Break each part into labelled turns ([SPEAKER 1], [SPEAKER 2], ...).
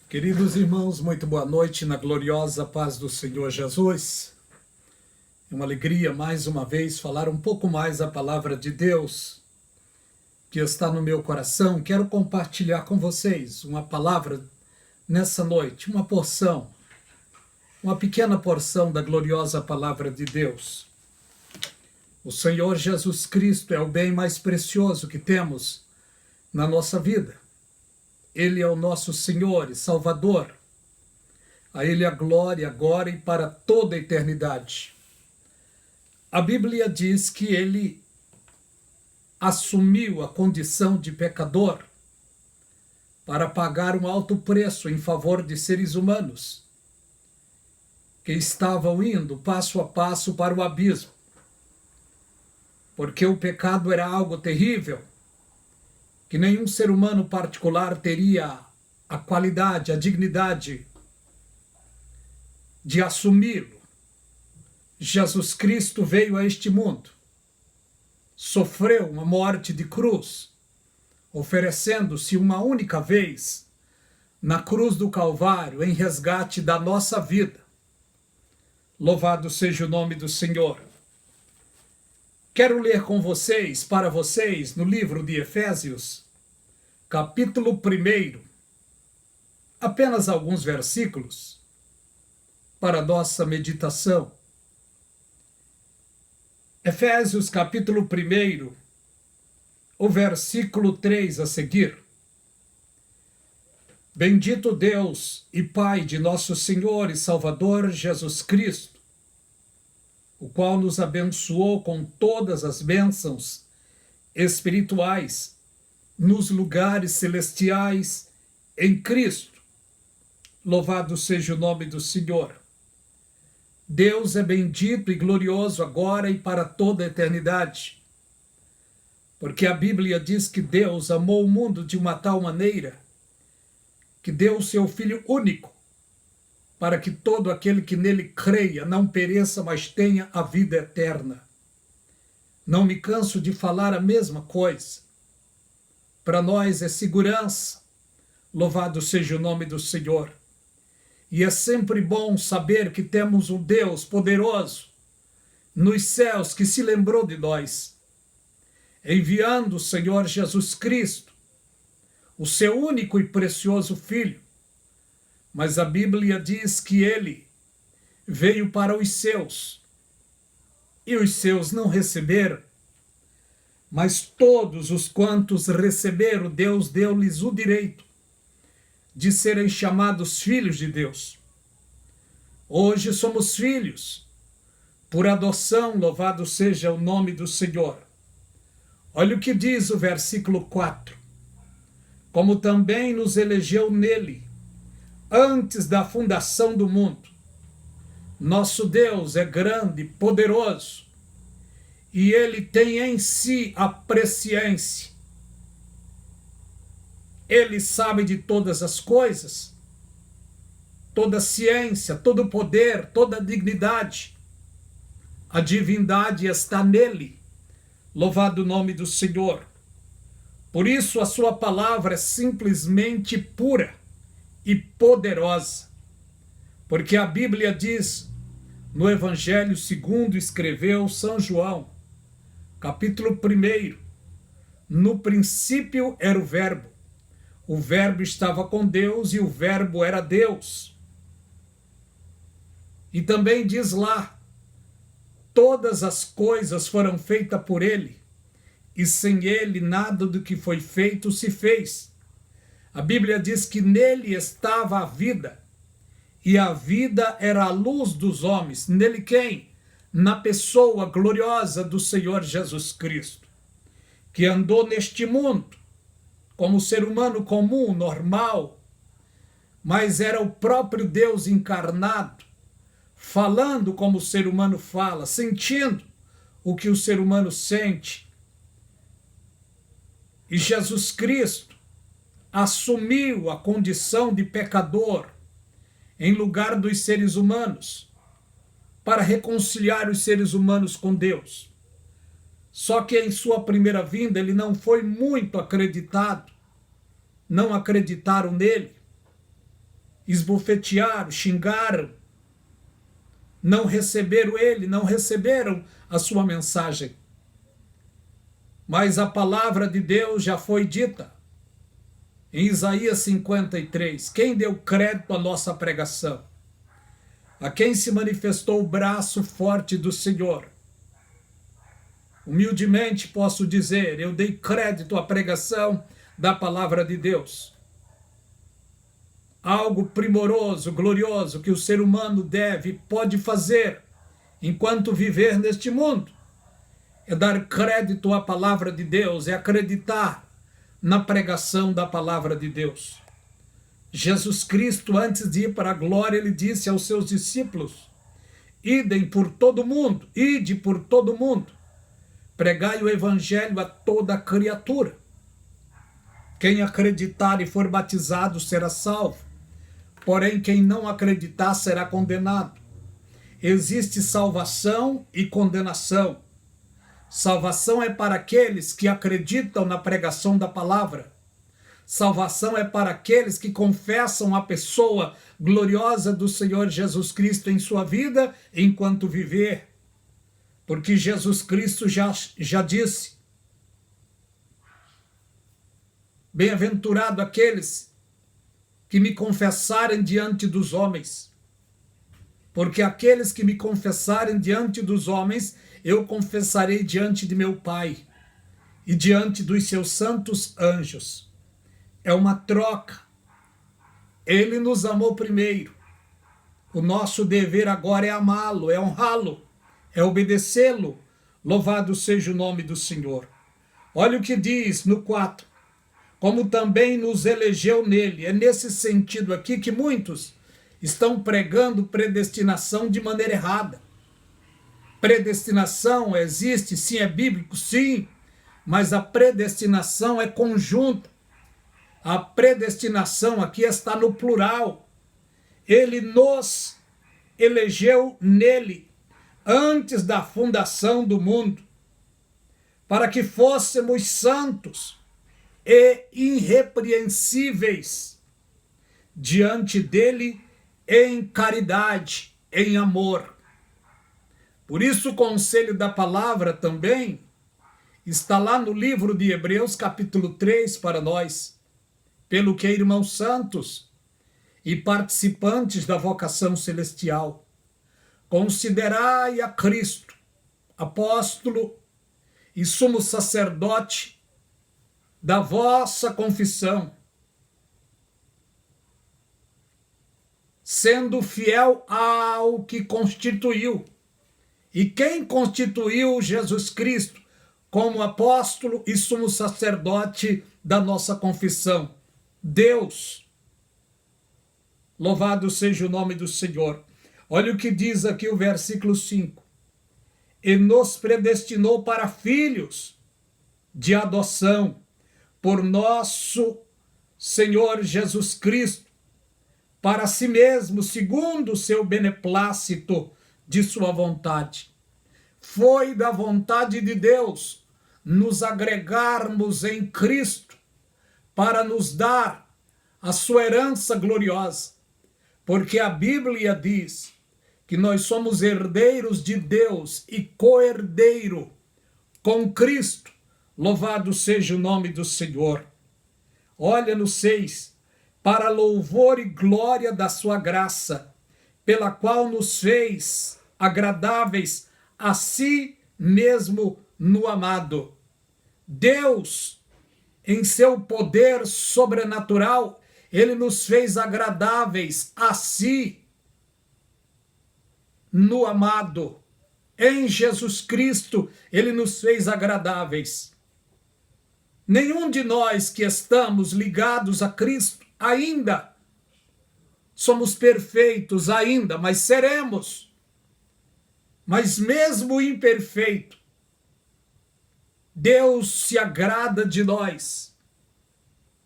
[SPEAKER 1] Queridos irmãos, muito boa noite na gloriosa paz do Senhor Jesus. É uma alegria mais uma vez falar um pouco mais a palavra de Deus que está no meu coração. Quero compartilhar com vocês uma palavra nessa noite, uma porção, uma pequena porção da gloriosa palavra de Deus. O Senhor Jesus Cristo é o bem mais precioso que temos na nossa vida. Ele é o nosso Senhor e Salvador. A Ele a glória agora e para toda a eternidade. A Bíblia diz que Ele assumiu a condição de pecador para pagar um alto preço em favor de seres humanos que estavam indo passo a passo para o abismo. Porque o pecado era algo terrível, que nenhum ser humano particular teria a qualidade, a dignidade de assumi-lo. Jesus Cristo veio a este mundo, sofreu uma morte de cruz, oferecendo-se uma única vez na cruz do Calvário em resgate da nossa vida. Louvado seja o nome do Senhor. Quero ler com vocês, para vocês, no livro de Efésios, capítulo 1, apenas alguns versículos para nossa meditação. Efésios, capítulo 1, o versículo 3 a seguir. Bendito Deus e Pai de nosso Senhor e Salvador Jesus Cristo, o qual nos abençoou com todas as bênçãos espirituais nos lugares celestiais em Cristo. Louvado seja o nome do Senhor. Deus é bendito e glorioso agora e para toda a eternidade, porque a Bíblia diz que Deus amou o mundo de uma tal maneira que deu o seu Filho único, para que todo aquele que nele creia não pereça, mas tenha a vida eterna. Não me canso de falar a mesma coisa. Para nós é segurança. Louvado seja o nome do Senhor. E é sempre bom saber que temos um Deus poderoso nos céus que se lembrou de nós, enviando o Senhor Jesus Cristo, o seu único e precioso Filho. Mas a Bíblia diz que ele veio para os seus, e os seus não receberam. Mas todos os quantos receberam, Deus deu-lhes o direito de serem chamados filhos de Deus. Hoje somos filhos, por adoção, louvado seja o nome do Senhor. Olha o que diz o versículo 4. Como também nos elegeu nele, antes da fundação do mundo. Nosso Deus é grande, poderoso, e ele tem em si a presciência. Ele sabe de todas as coisas, toda a ciência, todo o poder, toda a dignidade. A divindade está nele. Louvado o nome do Senhor. Por isso a sua palavra é simplesmente pura e poderosa, porque a Bíblia diz no Evangelho segundo escreveu São João, capítulo 1, no princípio era o Verbo estava com Deus e o Verbo era Deus. E também diz lá, todas as coisas foram feitas por ele, e sem ele nada do que foi feito se fez. A Bíblia diz que nele estava a vida, e a vida era a luz dos homens. Nele quem? Na pessoa gloriosa do Senhor Jesus Cristo, que andou neste mundo como ser humano comum, normal, mas era o próprio Deus encarnado, falando como o ser humano fala, sentindo o que o ser humano sente. E Jesus Cristo assumiu a condição de pecador em lugar dos seres humanos, para reconciliar os seres humanos com Deus. Só que em sua primeira vinda ele não foi muito acreditado, não acreditaram nele. esbofetearam, xingaram, não receberam ele, não receberam a sua mensagem. Mas a palavra de Deus já foi dita. Em Isaías 53, quem deu crédito à nossa pregação? A quem se manifestou o braço forte do Senhor? Humildemente posso dizer, eu dei crédito à pregação da palavra de Deus. Algo primoroso, glorioso que o ser humano deve, pode fazer enquanto viver neste mundo é dar crédito à palavra de Deus, é acreditar na pregação da palavra de Deus. Jesus Cristo, antes de ir para a glória, ele disse aos seus discípulos: ide por todo mundo, pregai o evangelho a toda criatura. Quem acreditar e for batizado será salvo, porém quem não acreditar será condenado. Existe salvação e condenação. Salvação é para aqueles que acreditam na pregação da palavra. Salvação é para aqueles que confessam a pessoa gloriosa do Senhor Jesus Cristo em sua vida enquanto viver. Porque Jesus Cristo já disse: bem-aventurado aqueles que me confessarem diante dos homens. Porque aqueles que me confessarem diante dos homens, eu confessarei diante de meu Pai e diante dos seus santos anjos. É uma troca. Ele nos amou primeiro. O nosso dever agora é amá-lo, é honrá-lo, é obedecê-lo. Louvado seja o nome do Senhor. Olha o que diz no 4. Como também nos elegeu nele. É nesse sentido aqui que muitos estão pregando predestinação de maneira errada. Predestinação existe, sim, é bíblico, sim, mas a predestinação é conjunta. A predestinação aqui está no plural. Ele nos elegeu nele, antes da fundação do mundo, para que fôssemos santos e irrepreensíveis diante dele em caridade, em amor. Por isso o conselho da palavra também está lá no livro de Hebreus, capítulo 3, para nós. Pelo que, irmãos santos e participantes da vocação celestial, considerai a Cristo, apóstolo e sumo sacerdote da vossa confissão, sendo fiel ao que constituiu. E quem constituiu Jesus Cristo como apóstolo e sumo sacerdote da nossa confissão? Deus. Louvado seja o nome do Senhor. Olha o que diz aqui o versículo 5. E nos predestinou para filhos de adoção por nosso Senhor Jesus Cristo, para si mesmo, segundo o seu beneplácito de sua vontade. Foi da vontade de Deus nos agregarmos em Cristo para nos dar a sua herança gloriosa, porque a Bíblia diz que nós somos herdeiros de Deus e co-herdeiro com Cristo. Louvado seja o nome do Senhor. Olha no 6, para louvor e glória da sua graça, pela qual nos fez agradáveis a si mesmo no amado. Deus, em seu poder sobrenatural, ele nos fez agradáveis a si no amado. Em Jesus Cristo, ele nos fez agradáveis. Nenhum de nós que estamos ligados a Cristo ainda somos perfeitos ainda, mas seremos. Mas mesmo imperfeito, Deus se agrada de nós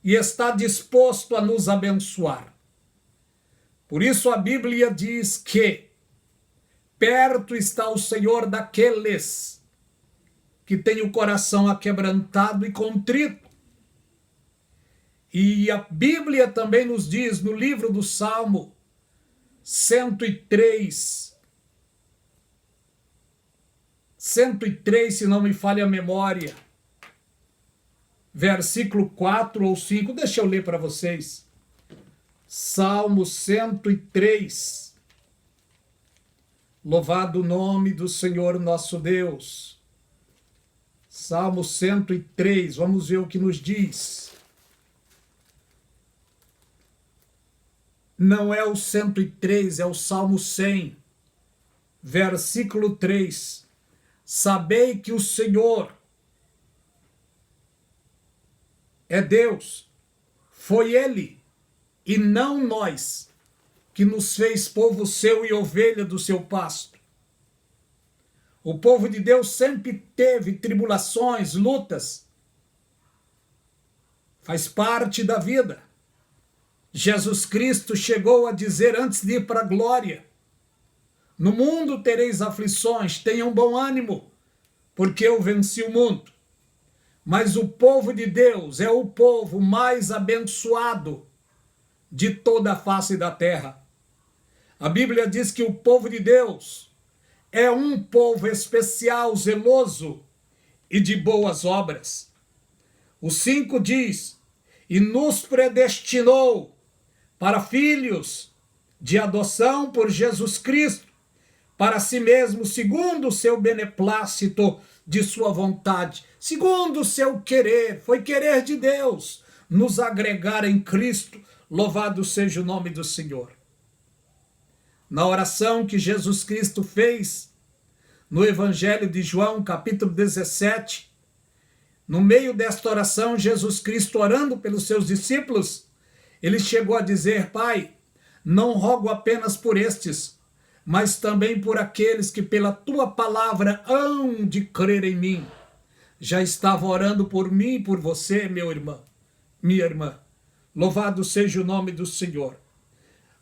[SPEAKER 1] e está disposto a nos abençoar. Por isso a Bíblia diz que perto está o Senhor daqueles que têm o coração aquebrantado e contrito. E a Bíblia também nos diz, no livro do Salmo 103, se não me falha a memória, versículo 4 ou 5, deixa eu ler para vocês. Salmo 103. Louvado o nome do Senhor nosso Deus. Salmo 103, vamos ver o que nos diz. Não é o 103, é o Salmo 100, versículo 3. Sabei que o Senhor é Deus, foi Ele, e não nós, que nos fez povo seu e ovelha do seu pasto. O povo de Deus sempre teve tribulações, lutas. Faz parte da vida. Jesus Cristo chegou a dizer antes de ir para a glória: no mundo tereis aflições, tenham bom ânimo, porque eu venci o mundo. Mas o povo de Deus é o povo mais abençoado de toda a face da terra. A Bíblia diz que o povo de Deus é um povo especial, zeloso e de boas obras. O 5 diz: e nos predestinou para filhos de adoção por Jesus Cristo, para si mesmo, segundo o seu beneplácito de sua vontade, segundo o seu querer, foi querer de Deus nos agregar em Cristo. Louvado seja o nome do Senhor. Na oração que Jesus Cristo fez no Evangelho de João, capítulo 17, no meio desta oração, Jesus Cristo orando pelos seus discípulos, ele chegou a dizer: Pai, não rogo apenas por estes, mas também por aqueles que pela tua palavra hão de crer em mim. Já estava orando por mim e por você, meu irmão, minha irmã. Louvado seja o nome do Senhor.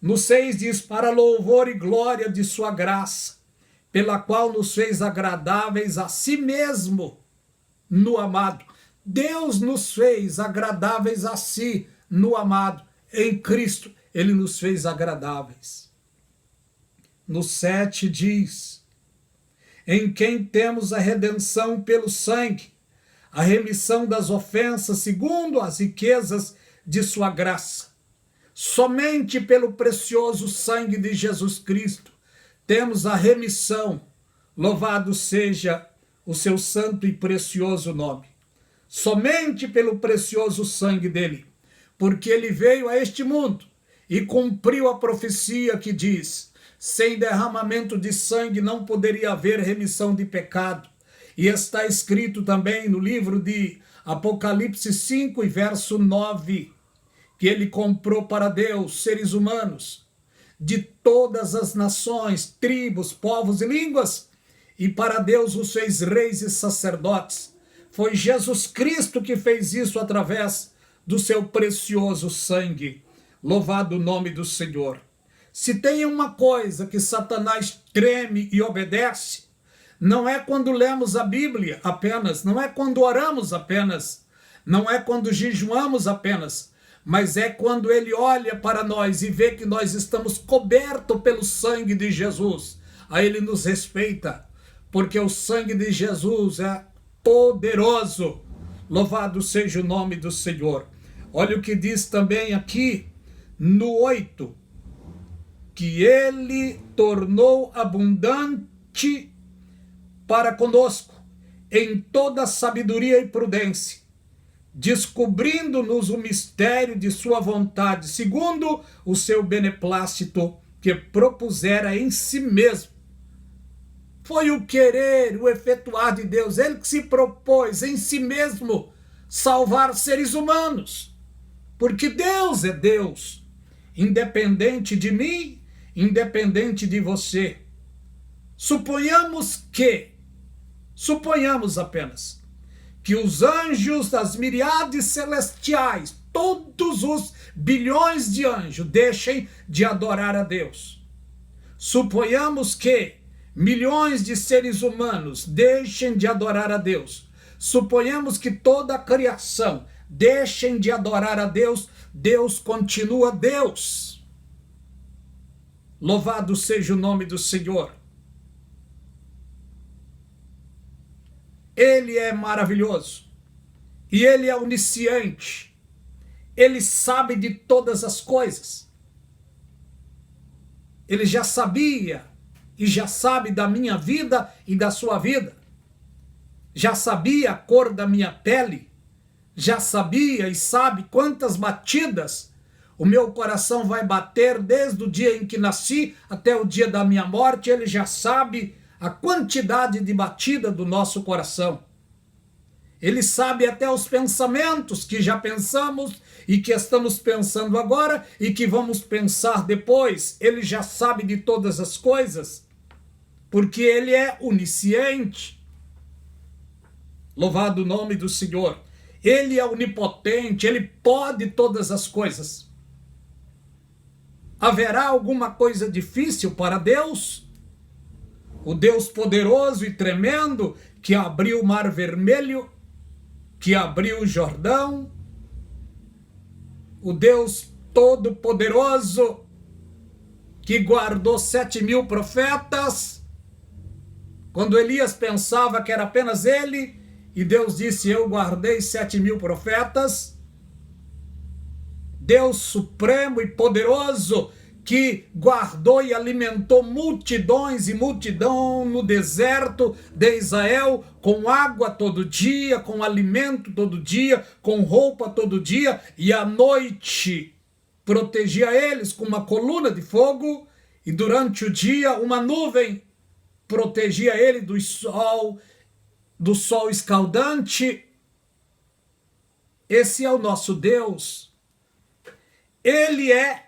[SPEAKER 1] No 6 diz: para louvor e glória de sua graça, pela qual nos fez agradáveis a si mesmo no amado. Deus nos fez agradáveis a si no amado. Em Cristo, ele nos fez agradáveis. No 7 diz: em quem temos a redenção pelo sangue, a remissão das ofensas segundo as riquezas de sua graça. Somente pelo precioso sangue de Jesus Cristo temos a remissão. Louvado seja o seu santo e precioso nome. Somente pelo precioso sangue dele, porque ele veio a este mundo e cumpriu a profecia que diz: sem derramamento de sangue não poderia haver remissão de pecado. E está escrito também no livro de Apocalipse 5 e verso 9, que ele comprou para Deus seres humanos de todas as nações, tribos, povos e línguas, e para Deus os fez reis e sacerdotes. Foi Jesus Cristo que fez isso através do seu precioso sangue. Louvado o nome do Senhor. Se tem uma coisa que Satanás treme e obedece, não é quando lemos a Bíblia apenas, não é quando oramos apenas, não é quando jejuamos apenas, mas é quando ele olha para nós e vê que nós estamos cobertos pelo sangue de Jesus. Aí ele nos respeita, porque o sangue de Jesus é poderoso. Louvado seja o nome do Senhor. Olha o que diz também aqui no 8, que ele tornou abundante para conosco em toda sabedoria e prudência, descobrindo-nos o mistério de sua vontade, segundo o seu beneplácito que propusera em si mesmo. Foi o querer, o efetuar de Deus, ele que se propôs em si mesmo salvar seres humanos, porque Deus é Deus, independente de mim, independente de você. Suponhamos apenas, que os anjos das miríades celestiais, todos os bilhões de anjos, deixem de adorar a Deus. Suponhamos que milhões de seres humanos deixem de adorar a Deus. Suponhamos que toda a criação deixem de adorar a Deus, Deus continua Deus. Louvado seja o nome do Senhor. Ele é maravilhoso e Ele é onisciente. Ele sabe de todas as coisas. Ele já sabia e já sabe da minha vida e da sua vida. Já sabia a cor da minha pele. Já sabia e sabe quantas batidas o meu coração vai bater desde o dia em que nasci até o dia da minha morte. Ele já sabe a quantidade de batida do nosso coração. Ele sabe até os pensamentos que já pensamos e que estamos pensando agora e que vamos pensar depois. Ele já sabe de todas as coisas, porque Ele é onisciente. Louvado o nome do Senhor. Ele é onipotente, Ele pode todas as coisas. Haverá alguma coisa difícil para Deus? O Deus poderoso e tremendo que abriu o Mar Vermelho, que abriu o Jordão, o Deus todo-poderoso que guardou 7.000 profetas, quando Elias pensava que era apenas ele, e Deus disse, eu guardei 7.000 profetas. Deus supremo e poderoso que guardou e alimentou multidões e multidão no deserto de Israel, com água todo dia, com alimento todo dia, com roupa todo dia, e à noite protegia eles com uma coluna de fogo, e durante o dia uma nuvem protegia ele do sol escaldante. Esse é o nosso Deus. Ele é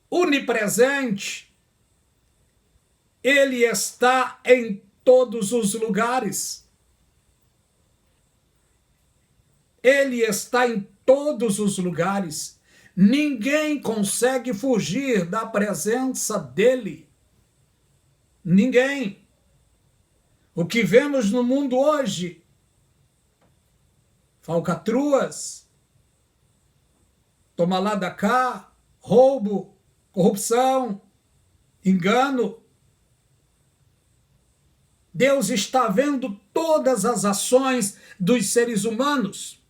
[SPEAKER 1] onipresente. Ele está em todos os lugares. Ele está em todos os lugares. Ninguém consegue fugir da presença dele. Ninguém. O que vemos no mundo hoje, falcatruas, toma lá da cá, roubo, corrupção, engano. Deus está vendo todas as ações dos seres humanos.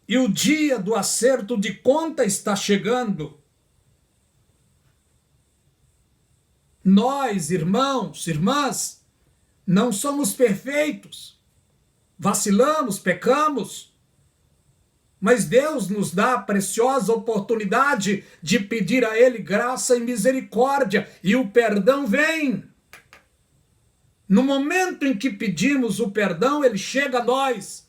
[SPEAKER 1] E o dia do acerto de conta está chegando. Nós, irmãos, irmãs, não somos perfeitos. Vacilamos, pecamos. Mas Deus nos dá a preciosa oportunidade de pedir a Ele graça e misericórdia. E o perdão vem. No momento em que pedimos o perdão, Ele chega a nós.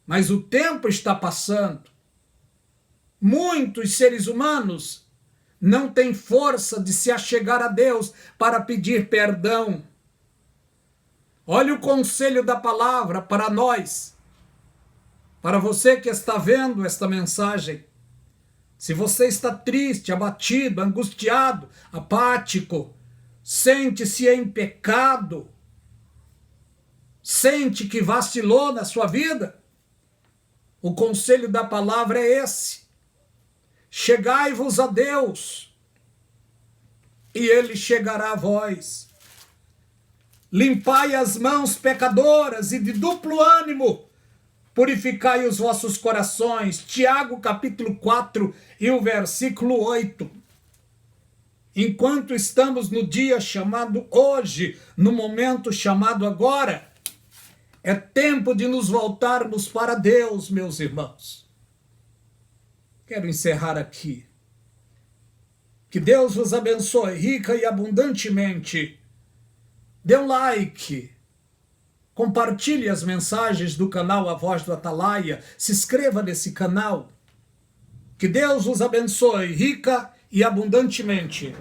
[SPEAKER 1] Mas o tempo está passando. Muitos seres humanos não têm força de se achegar a Deus para pedir perdão. Olha o conselho da palavra para nós. Para você que está vendo esta mensagem. Se você está triste, abatido, angustiado, apático, sente-se em pecado, sente que vacilou na sua vida, o conselho da palavra é esse. Chegai-vos a Deus, e Ele chegará a vós. Limpai as mãos pecadoras e de duplo ânimo, purificai os vossos corações. Tiago capítulo 4 e o versículo 8. Enquanto estamos no dia chamado hoje, no momento chamado agora, é tempo de nos voltarmos para Deus, meus irmãos. Quero encerrar aqui. Que Deus vos abençoe rica e abundantemente. Dê um like. Compartilhe as mensagens do canal A Voz do Atalaia. Se inscreva nesse canal. Que Deus vos abençoe rica e abundantemente.